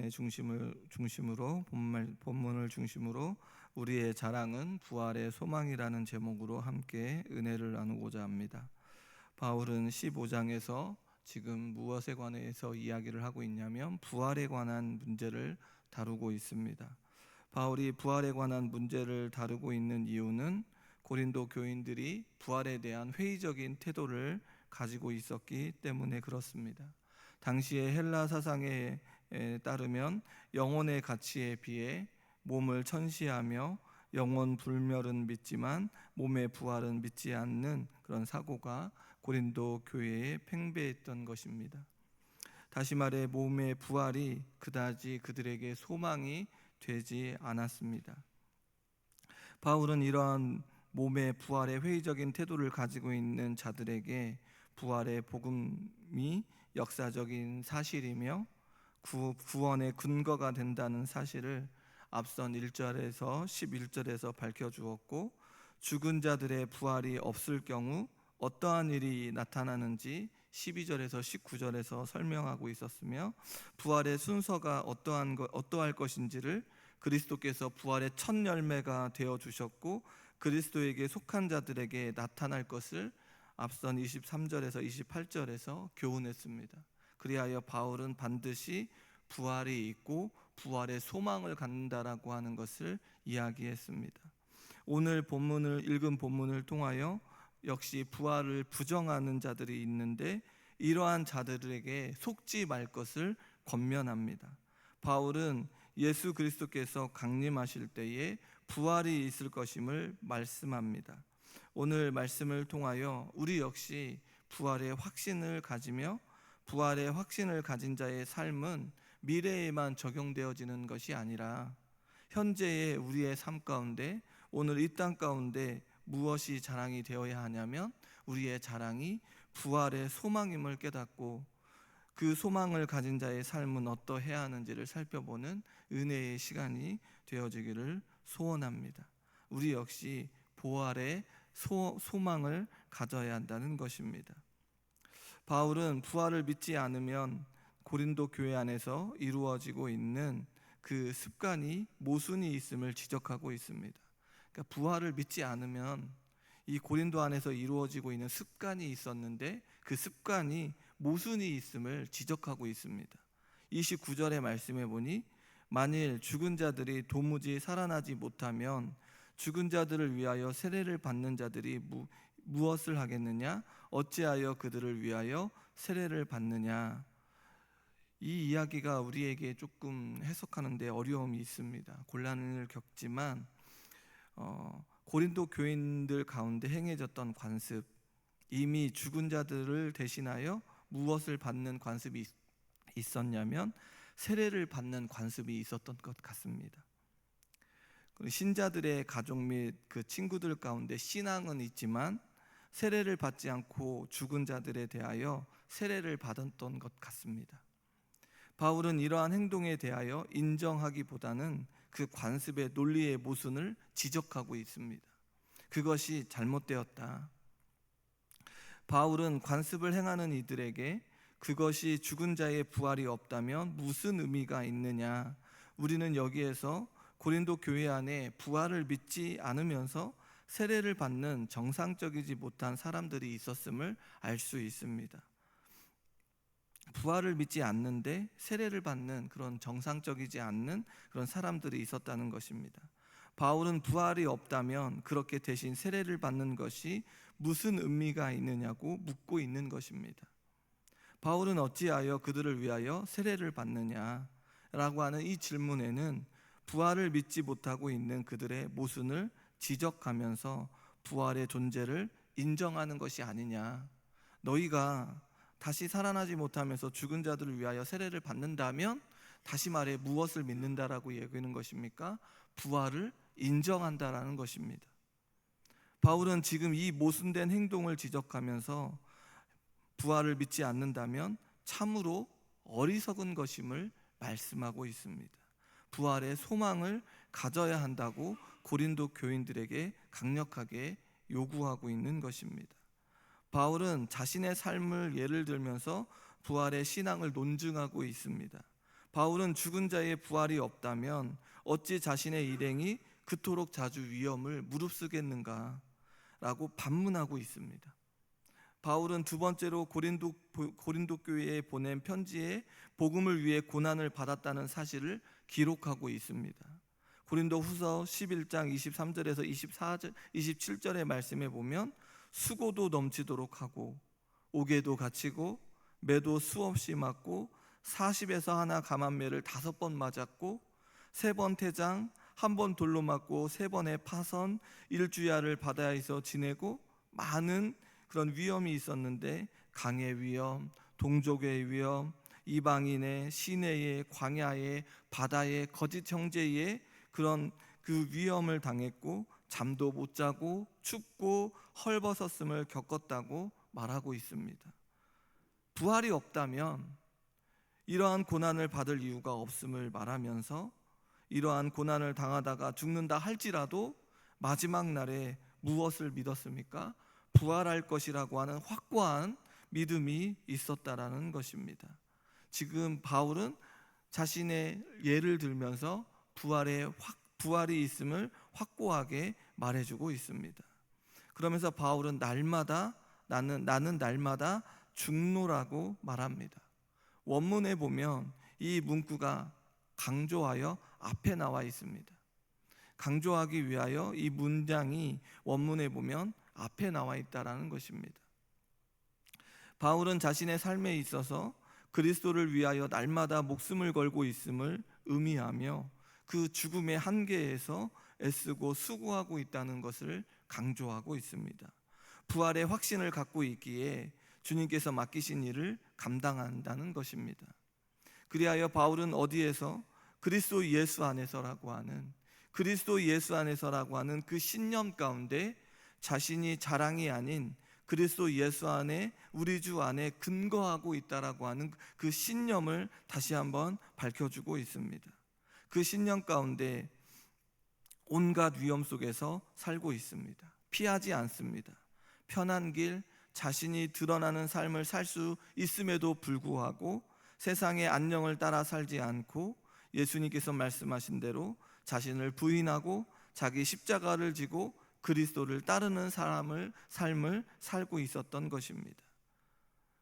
중심으로 본문을 중심으로 우리의 자랑은 부활의 소망이라는 제목으로 함께 은혜를 나누고자 합니다. 바울은 15장에서 지금 무엇에 관해서 이야기를 하고 있냐면 부활에 관한 문제를 다루고 있습니다. 바울이 부활에 관한 문제를 다루고 있는 이유는 고린도 교인들이 부활에 대한 회의적인 태도를 가지고 있었기 때문에 그렇습니다. 당시의 헬라 사상에 따르면 영혼의 가치에 비해 몸을 천시하며 영혼 불멸은 믿지만 몸의 부활은 믿지 않는 그런 사고가 고린도 교회에 팽배했던 것입니다. 다시 말해 몸의 부활이 그다지 그들에게 소망이 되지 않았습니다. 바울은 이러한 몸의 부활의 회의적인 태도를 가지고 있는 자들에게 부활의 복음이 역사적인 사실이며 구원의 근거가 된다는 사실을 앞선 1절에서 11절에서 밝혀주었고, 죽은 자들의 부활이 없을 경우 어떠한 일이 나타나는지 12절에서 19절에서 설명하고 있었으며, 부활의 순서가 어떠할 것인지를 그리스도께서 부활의 첫 열매가 되어주셨고 그리스도에게 속한 자들에게 나타날 것을 앞선 23절에서 28절에서 교훈했습니다. 그리하여 바울은 반드시 부활이 있고 부활의 소망을 갖는다라고 하는 것을 이야기했습니다. 오늘 읽은 본문을 통하여 역시 부활을 부정하는 자들이 있는데 이러한 자들에게 속지 말 것을 권면합니다. 바울은 예수 그리스도께서 강림하실 때에 부활이 있을 것임을 말씀합니다. 오늘 말씀을 통하여 우리 역시 부활의 확신을 가지며 부활의 확신을 가진 자의 삶은 미래에만 적용되어지는 것이 아니라 현재의 우리의 삶 가운데, 오늘 이 땅 가운데 무엇이 자랑이 되어야 하냐면 우리의 자랑이 부활의 소망임을 깨닫고 그 소망을 가진 자의 삶은 어떠해야 하는지를 살펴보는 은혜의 시간이 되어지기를 소원합니다. 우리 역시 부활의 소망을 가져야 한다는 것입니다. 바울은 부활을 믿지 않으면 고린도 교회 안에서 이루어지고 있는 그 습관이 모순이 있음을 지적하고 있습니다. 그러니까 부활을 믿지 않으면 이 고린도 안에서 이루어지고 있는 습관이 있었는데 그 습관이 모순이 있음을 지적하고 있습니다. 29절의 말씀에 보니 만일 죽은 자들이 도무지 살아나지 못하면 죽은 자들을 위하여 세례를 받는 자들이 무엇을 하겠느냐? 어찌하여 그들을 위하여 세례를 받느냐? 이 이야기가 우리에게 조금 해석하는 데 어려움이 있습니다. 곤란을 겪지만 고린도 교인들 가운데 행해졌던 관습, 이미 죽은 자들을 대신하여 무엇을 받는 관습이 있었냐면 세례를 받는 관습이 있었던 것 같습니다. 신자들의 가족 및 그 친구들 가운데 신앙은 있지만 세례를 받지 않고 죽은 자들에 대하여 세례를 받았던 것 같습니다. 바울은 이러한 행동에 대하여 인정하기보다는 그 관습의 논리의 모순을 지적하고 있습니다. 그것이 잘못되었다. 바울은 관습을 행하는 이들에게 그것이 죽은 자의 부활이 없다면 무슨 의미가 있느냐? 우리는 여기에서 고린도 교회 안에 부활을 믿지 않으면서 세례를 받는 정상적이지 못한 사람들이 있었음을 알 수 있습니다. 부활을 믿지 않는데 세례를 받는 그런 정상적이지 않는 그런 사람들이 있었다는 것입니다. 바울은 부활이 없다면 그렇게 대신 세례를 받는 것이 무슨 의미가 있느냐고 묻고 있는 것입니다. 바울은 어찌하여 그들을 위하여 세례를 받느냐라고 하는 이 질문에는 부활을 믿지 못하고 있는 그들의 모순을 지적하면서 부활의 존재를 인정하는 것이 아니냐. 너희가 다시 살아나지 못하면서 죽은 자들을 위하여 세례를 받는다면 다시 말해 무엇을 믿는다라고 얘기하는 것입니까? 부활을 인정한다라는 것입니다. 바울은 지금 이 모순된 행동을 지적하면서 부활을 믿지 않는다면 참으로 어리석은 것임을 말씀하고 있습니다. 부활의 소망을 가져야 한다고 고린도 교인들에게 강력하게 요구하고 있는 것입니다. 바울은 자신의 삶을 예를 들면서 부활의 신앙을 논증하고 있습니다. 바울은 죽은 자의 부활이 없다면 어찌 자신의 일행이 그토록 자주 위험을 무릅쓰겠는가 라고 반문하고 있습니다. 바울은 두 번째로 고린도 교회에 보낸 편지에 복음을 위해 고난을 받았다는 사실을 기록하고 있습니다. 고린도 후서 11장 23절에서 27절의 말씀에 보면 수고도 넘치도록 하고 옥에도 갇히고 매도 수없이 맞고 40에서 하나 감한매를 5번 맞았고 3번 태장, 1번 돌로 맞고 3번의 파선, 일주야를 바다에서 지내고 많은 그런 위험이 있었는데 강의 위험, 동족의 위험, 이방인의 시내의 광야의 바다의 거짓 형제의 그런 그 위험을 당했고 잠도 못 자고 춥고 헐벗었음을 겪었다고 말하고 있습니다. 부활이 없다면 이러한 고난을 받을 이유가 없음을 말하면서 이러한 고난을 당하다가 죽는다 할지라도 마지막 날에 무엇을 믿었습니까? 부활할 것이라고 하는 확고한 믿음이 있었다라는 것입니다. 지금 바울은 자신의 예를 들면서 부활이 있음을 확고하게 말해주고 있습니다. 그러면서 바울은 나는 날마다 죽노라고 말합니다. 원문에 보면 이 문구가 강조하여 앞에 나와 있습니다. 강조하기 위하여 이 문장이 원문에 보면 앞에 나와 있다라는 것입니다. 바울은 자신의 삶에 있어서 그리스도를 위하여 날마다 목숨을 걸고 있음을 의미하며 그 죽음의 한계에서 애쓰고 수고하고 있다는 것을 강조하고 있습니다. 부활의 확신을 갖고 있기에 주님께서 맡기신 일을 감당한다는 것입니다. 그리하여 바울은 어디에서 그리스도 예수 안에서라고 하는 그 신념 가운데 자신이 자랑이 아닌 그리스도 예수 안에 우리 주 안에 근거하고 있다라고 하는 그 신념을 다시 한번 밝혀주고 있습니다. 그 신념 가운데 온갖 위험 속에서 살고 있습니다. 피하지 않습니다. 편한 길, 자신이 드러나는 삶을 살 수 있음에도 불구하고 세상의 안녕을 따라 살지 않고 예수님께서 말씀하신 대로 자신을 부인하고 자기 십자가를 지고 그리스도를 따르는 삶을 살고 있었던 것입니다.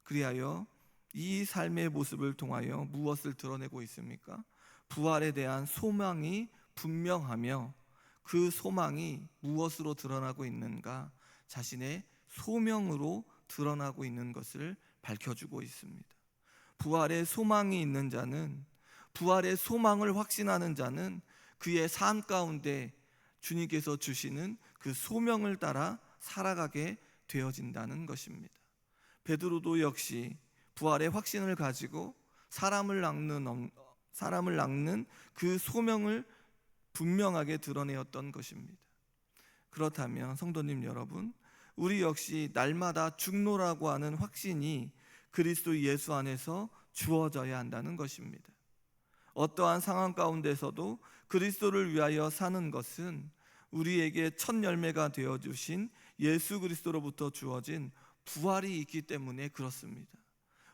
그리하여 이 삶의 모습을 통하여 무엇을 드러내고 있습니까? 부활에 대한 소망이 분명하며 그 소망이 무엇으로 드러나고 있는가? 자신의 소명으로 드러나고 있는 것을 밝혀주고 있습니다. 부활의 소망이 있는 자는, 부활의 소망을 확신하는 자는 그의 삶 가운데 주님께서 주시는 그 소명을 따라 살아가게 되어진다는 것입니다. 베드로도 역시 부활의 확신을 가지고 사람을 낚는 그 소명을 분명하게 드러내었던 것입니다. 그렇다면 성도님 여러분, 우리 역시 날마다 죽노라고 하는 확신이 그리스도 예수 안에서 주어져야 한다는 것입니다. 어떠한 상황 가운데서도 그리스도를 위하여 사는 것은 우리에게 첫 열매가 되어주신 예수 그리스도로부터 주어진 부활이 있기 때문에 그렇습니다.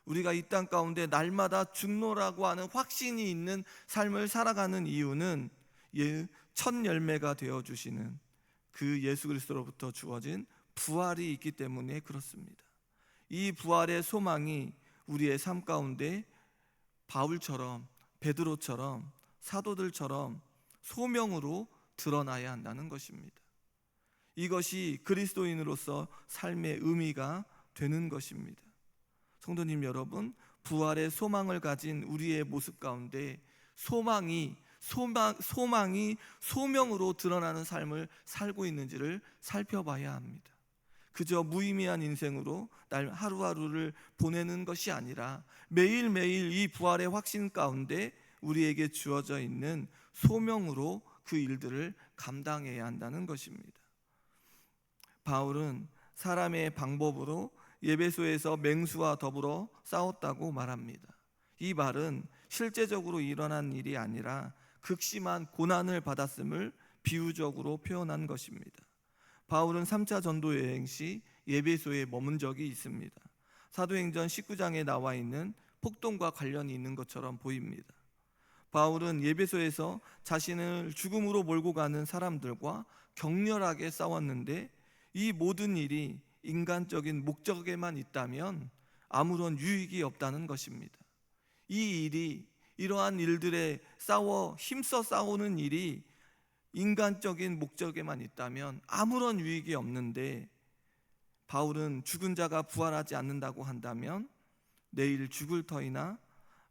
우리가 이 땅 가운데 날마다 죽노라고 하는 확신이 있는 삶을 살아가는 이유는 첫 열매가 되어주시는 그 예수 그리스도로부터 주어진 부활이 있기 때문에 그렇습니다. 이 부활의 소망이 우리의 삶 가운데 바울처럼, 베드로처럼, 사도들처럼 소명으로 드러나야 한다는 것입니다. 이것이 그리스도인으로서 삶의 의미가 되는 것입니다. 성도님 여러분, 부활의 소망을 가진 우리의 모습 가운데 소망이 소명으로 드러나는 삶을 살고 있는지를 살펴봐야 합니다. 그저 무의미한 인생으로 날 하루하루를 보내는 것이 아니라 매일매일 이 부활의 확신 가운데 우리에게 주어져 있는 소명으로 그 일들을 감당해야 한다는 것입니다. 바울은 사람의 방법으로 에베소에서 맹수와 더불어 싸웠다고 말합니다. 이 말은 실제적으로 일어난 일이 아니라 극심한 고난을 받았음을 비유적으로 표현한 것입니다. 바울은 3차 전도 여행 시 에베소에 머문 적이 있습니다. 사도행전 19장에 나와 있는 폭동과 관련이 있는 것처럼 보입니다. 바울은 예배소에서 자신을 죽음으로 몰고 가는 사람들과 격렬하게 싸웠는데, 이 모든 일이 인간적인 목적에만 있다면 아무런 유익이 없다는 것입니다. 이 일이, 이러한 일들에 힘써 싸우는 일이 인간적인 목적에만 있다면 아무런 유익이 없는데, 바울은 죽은 자가 부활하지 않는다고 한다면 내일 죽을 터이나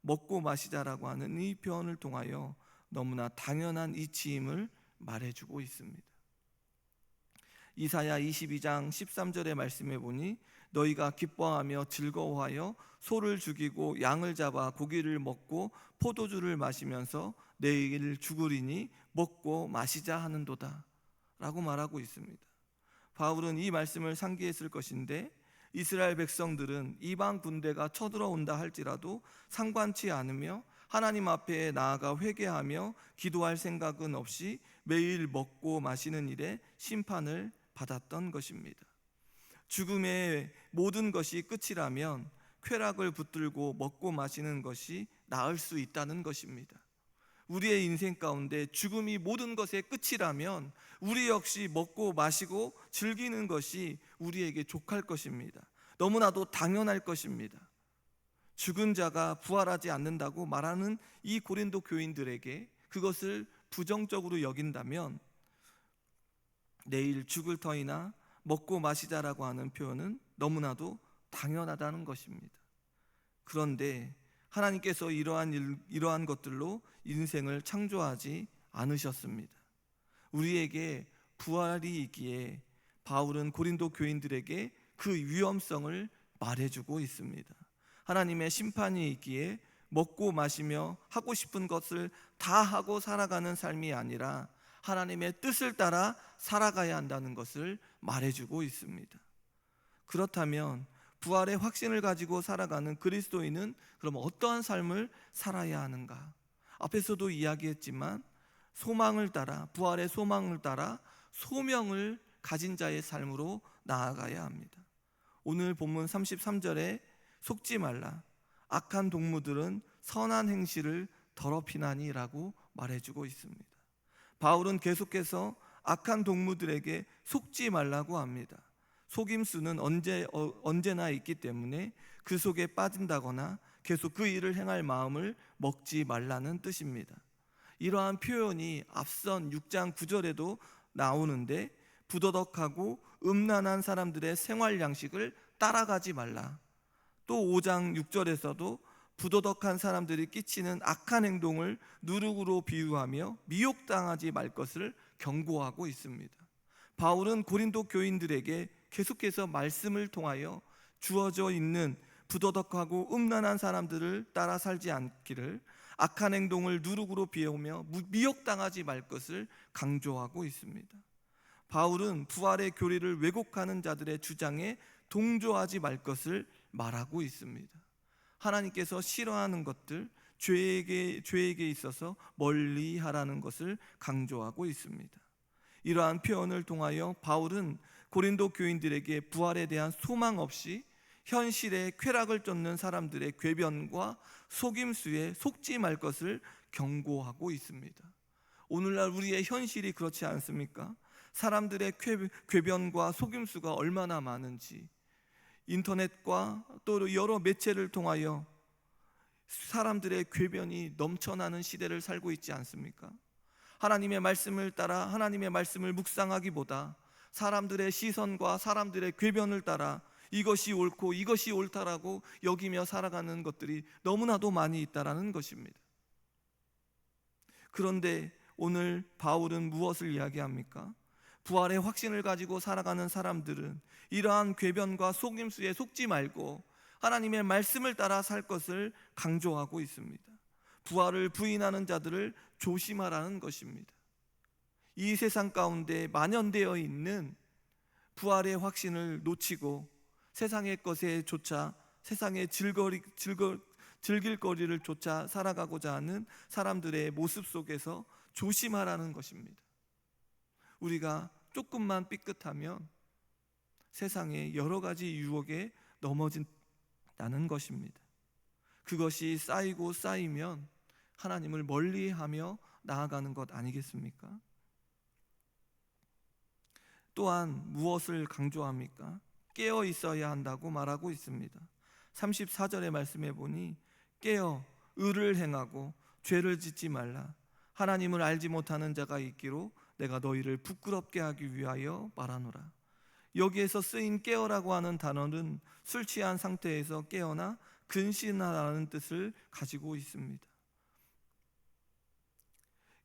먹고 마시자라고 하는 이 표현을 통하여 너무나 당연한 이치임을 말해주고 있습니다. 이사야 22장 13절의 말씀에 보니 너희가 기뻐하며 즐거워하여 소를 죽이고 양을 잡아 고기를 먹고 포도주를 마시면서 내일 죽으리니 먹고 마시자 하는도다 라고 말하고 있습니다. 바울은 이 말씀을 상기했을 것인데, 이스라엘 백성들은 이방 군대가 쳐들어온다 할지라도 상관치 않으며 하나님 앞에 나아가 회개하며 기도할 생각은 없이 매일 먹고 마시는 일에 심판을 받았던 것입니다. 죽음의 모든 것이 끝이라면 쾌락을 붙들고 먹고 마시는 것이 나을 수 있다는 것입니다. 우리의 인생 가운데 죽음이 모든 것의 끝이라면 우리 역시 먹고 마시고 즐기는 것이 우리에게 족할 것입니다. 너무나도 당연할 것입니다. 죽은 자가 부활하지 않는다고 말하는 이 고린도 교인들에게 그것을 부정적으로 여긴다면 내일 죽을 터이나 먹고 마시자라고 하는 표현은 너무나도 당연하다는 것입니다. 그런데 하나님께서 이러한 것들로 인생을 창조하지 않으셨습니다. 우리에게 부활이 있기에 바울은 고린도 교인들에게 그 위험성을 말해주고 있습니다. 하나님의 심판이 있기에 먹고 마시며 하고 싶은 것을 다 하고 살아가는 삶이 아니라 하나님의 뜻을 따라 살아가야 한다는 것을 말해주고 있습니다. 그렇다면 부활의 확신을 가지고 살아가는 그리스도인은 그럼 어떠한 삶을 살아야 하는가? 앞에서도 이야기했지만 소망을 따라, 부활의 소망을 따라 소명을 가진 자의 삶으로 나아가야 합니다. 오늘 본문 33절에 속지 말라, 악한 동무들은 선한 행실을 더럽히나니 라고 말해주고 있습니다. 바울은 계속해서 악한 동무들에게 속지 말라고 합니다. 속임수는 언제나 있기 때문에 그 속에 빠진다거나 계속 그 일을 행할 마음을 먹지 말라는 뜻입니다. 이러한 표현이 앞선 6장 9절에도 나오는데, 부도덕하고 음란한 사람들의 생활 양식을 따라가지 말라. 또 5장 6절에서도 부도덕한 사람들이 끼치는 악한 행동을 누룩으로 비유하며 미혹당하지 말 것을 경고하고 있습니다. 바울은 고린도 교인들에게 계속해서 말씀을 통하여 주어져 있는 부도덕하고 음란한 사람들을 따라 살지 않기를, 악한 행동을 누룩으로 비우며 미혹당하지 말 것을 강조하고 있습니다. 바울은 부활의 교리를 왜곡하는 자들의 주장에 동조하지 말 것을 말하고 있습니다. 하나님께서 싫어하는 것들, 죄에게 있어서 멀리하라는 것을 강조하고 있습니다. 이러한 표현을 통하여 바울은 고린도 교인들에게 부활에 대한 소망 없이 현실에 쾌락을 쫓는 사람들의 궤변과 속임수에 속지 말 것을 경고하고 있습니다. 오늘날 우리의 현실이 그렇지 않습니까? 사람들의 궤변과 속임수가 얼마나 많은지, 인터넷과 또 여러 매체를 통하여 사람들의 궤변이 넘쳐나는 시대를 살고 있지 않습니까? 하나님의 말씀을 따라 하나님의 말씀을 묵상하기보다 사람들의 시선과 사람들의 궤변을 따라 이것이 옳고 이것이 옳다라고 여기며 살아가는 것들이 너무나도 많이 있다라는 것입니다. 그런데 오늘 바울은 무엇을 이야기합니까? 부활의 확신을 가지고 살아가는 사람들은 이러한 궤변과 속임수에 속지 말고 하나님의 말씀을 따라 살 것을 강조하고 있습니다. 부활을 부인하는 자들을 조심하라는 것입니다. 이 세상 가운데 만연되어 있는 부활의 확신을 놓치고 세상의 것에 쫓아, 세상의 즐길 거리를 쫓아 살아가고자 하는 사람들의 모습 속에서 조심하라는 것입니다. 우리가 조금만 삐끗하면 세상의 여러 가지 유혹에 넘어진다는 것입니다. 그것이 쌓이고 쌓이면 하나님을 멀리하며 나아가는 것 아니겠습니까? 또한 무엇을 강조합니까? 깨어 있어야 한다고 말하고 있습니다. 34절의 말씀에 보니 깨어 의를 행하고 죄를 짓지 말라. 하나님을 알지 못하는 자가 있기로 내가 너희를 부끄럽게 하기 위하여 말하노라. 여기에서 쓰인 깨어라고 하는 단어는 술 취한 상태에서 깨어나 근신하라는 뜻을 가지고 있습니다.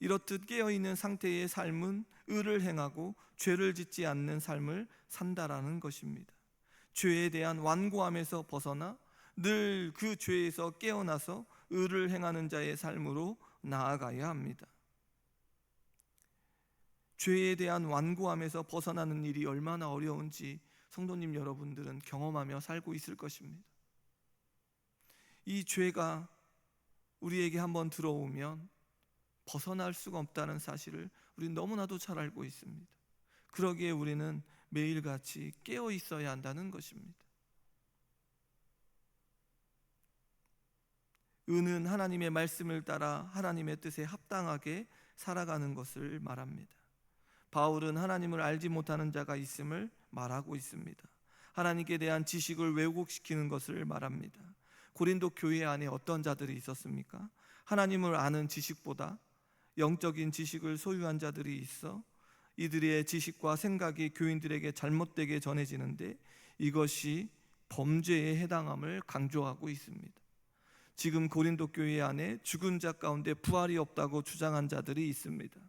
이렇듯 깨어있는 상태의 삶은 의를 행하고 죄를 짓지 않는 삶을 산다라는 것입니다. 죄에 대한 완고함에서 벗어나 늘 그 죄에서 깨어나서 의를 행하는 자의 삶으로 나아가야 합니다. 죄에 대한 완고함에서 벗어나는 일이 얼마나 어려운지 성도님 여러분들은 경험하며 살고 있을 것입니다. 이 죄가 우리에게 한번 들어오면 벗어날 수가 없다는 사실을 우리는 너무나도 잘 알고 있습니다. 그러기에 우리는 매일같이 깨어 있어야 한다는 것입니다. 의는 하나님의 말씀을 따라 하나님의 뜻에 합당하게 살아가는 것을 말합니다. 바울은 하나님을 알지 못하는 자가 있음을 말하고 있습니다. 하나님께 대한 지식을 왜곡시키는 것을 말합니다. 고린도 교회 안에 어떤 자들이 있었습니까? 하나님을 아는 지식보다 영적인 지식을 소유한 자들이 있어 이들의 지식과 생각이 교인들에게 잘못되게 전해지는데 이것이 범죄에 해당함을 강조하고 있습니다. 지금 고린도 교회 안에 죽은 자 가운데 부활이 없다고 주장한 자들이 있습니다.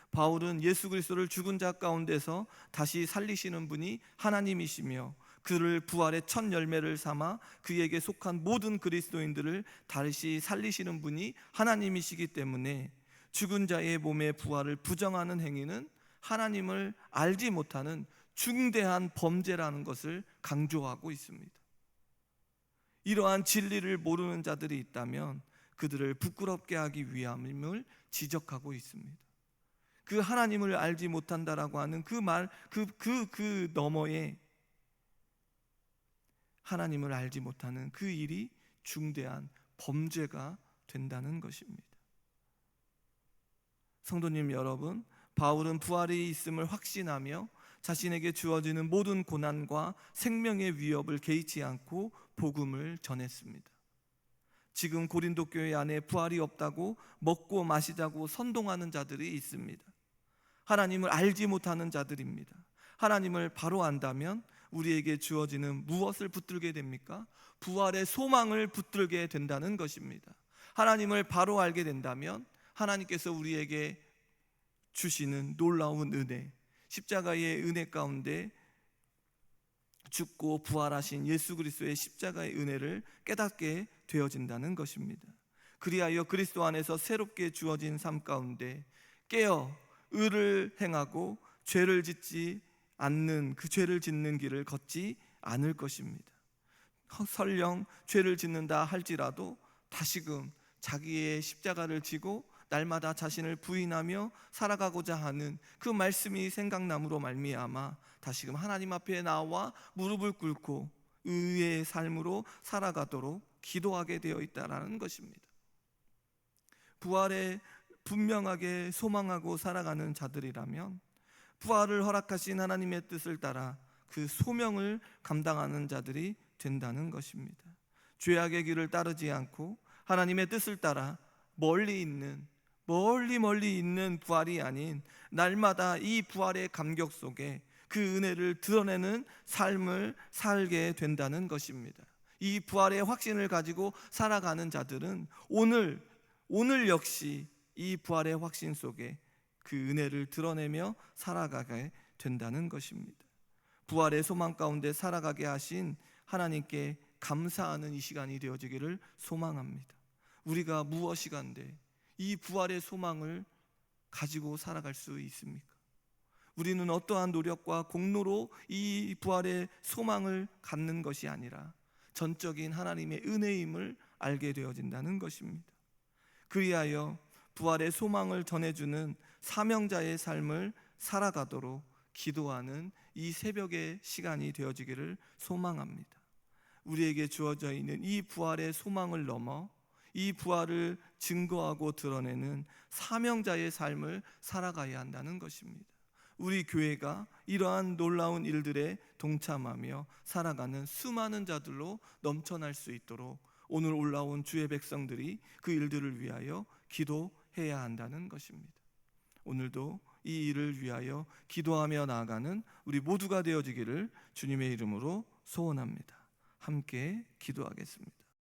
바울은 예수 그리스도를 죽은 자 가운데서 다시 살리시는 분이 하나님이시며 그를 부활의 첫 열매를 삼아 그에게 속한 모든 그리스도인들을 다시 살리시는 분이 하나님이시기 때문에 죽은 자의 몸의 부활을 부정하는 행위는 하나님을 알지 못하는 중대한 범죄라는 것을 강조하고 있습니다. 이러한 진리를 모르는 자들이 있다면 그들을 부끄럽게 하기 위함을 지적하고 있습니다. 그 하나님을 알지 못한다라고 하는 그 말, 그 너머에 하나님을 알지 못하는 그 일이 중대한 범죄가 된다는 것입니다. 성도님 여러분, 바울은 부활이 있음을 확신하며 자신에게 주어지는 모든 고난과 생명의 위협을 개의치 않고 복음을 전했습니다. 지금 고린도 교회 안에 부활이 없다고 먹고 마시자고 선동하는 자들이 있습니다. 하나님을 알지 못하는 자들입니다. 하나님을 바로 안다면 우리에게 주어지는 무엇을 붙들게 됩니까? 부활의 소망을 붙들게 된다는 것입니다. 하나님을 바로 알게 된다면 하나님께서 우리에게 주시는 놀라운 은혜, 십자가의 은혜 가운데 죽고 부활하신 예수 그리스도의 십자가의 은혜를 깨닫게 되어진다는 것입니다. 그리하여 그리스도 안에서 새롭게 주어진 삶 가운데 깨어 의를 행하고 죄를 짓지 않는 그 죄를 짓는 길을 걷지 않을 것입니다. 설령 죄를 짓는다 할지라도 다시금 자기의 십자가를 지고 날마다 자신을 부인하며 살아가고자 하는 그 말씀이 생각남으로 말미암아 다시금 하나님 앞에 나와 무릎을 꿇고 의의 삶으로 살아가도록 기도하게 되어 있다는 것입니다. 부활에 분명하게 소망하고 살아가는 자들이라면 부활을 허락하신 하나님의 뜻을 따라 그 소명을 감당하는 자들이 된다는 것입니다. 죄악의 길을 따르지 않고 하나님의 뜻을 따라 멀리 있는 부활이 아닌 날마다 이 부활의 감격 속에 그 은혜를 드러내는 삶을 살게 된다는 것입니다. 이 부활의 확신을 가지고 살아가는 자들은 오늘 역시 이 부활의 확신 속에 그 은혜를 드러내며 살아가게 된다는 것입니다. 부활의 소망 가운데 살아가게 하신 하나님께 감사하는 이 시간이 되어지기를 소망합니다. 우리가 무엇이간데 이 부활의 소망을 가지고 살아갈 수 있습니까? 우리는 어떠한 노력과 공로로 이 부활의 소망을 갖는 것이 아니라 전적인 하나님의 은혜임을 알게 되어진다는 것입니다. 그리하여 부활의 소망을 전해주는 사명자의 삶을 살아가도록 기도하는 이 새벽의 시간이 되어지기를 소망합니다. 우리에게 주어져 있는 이 부활의 소망을 넘어 이 부활을 증거하고 드러내는 사명자의 삶을 살아가야 한다는 것입니다. 우리 교회가 이러한 놀라운 일들에 동참하며 살아가는 수많은 자들로 넘쳐날 수 있도록 오늘 올라온 주의 백성들이 그 일들을 위하여 기도해야 한다는 것입니다. 오늘도 이 일을 위하여 기도하며 나아가는 우리 모두가 되어지기를 주님의 이름으로 소원합니다. 함께 기도하겠습니다.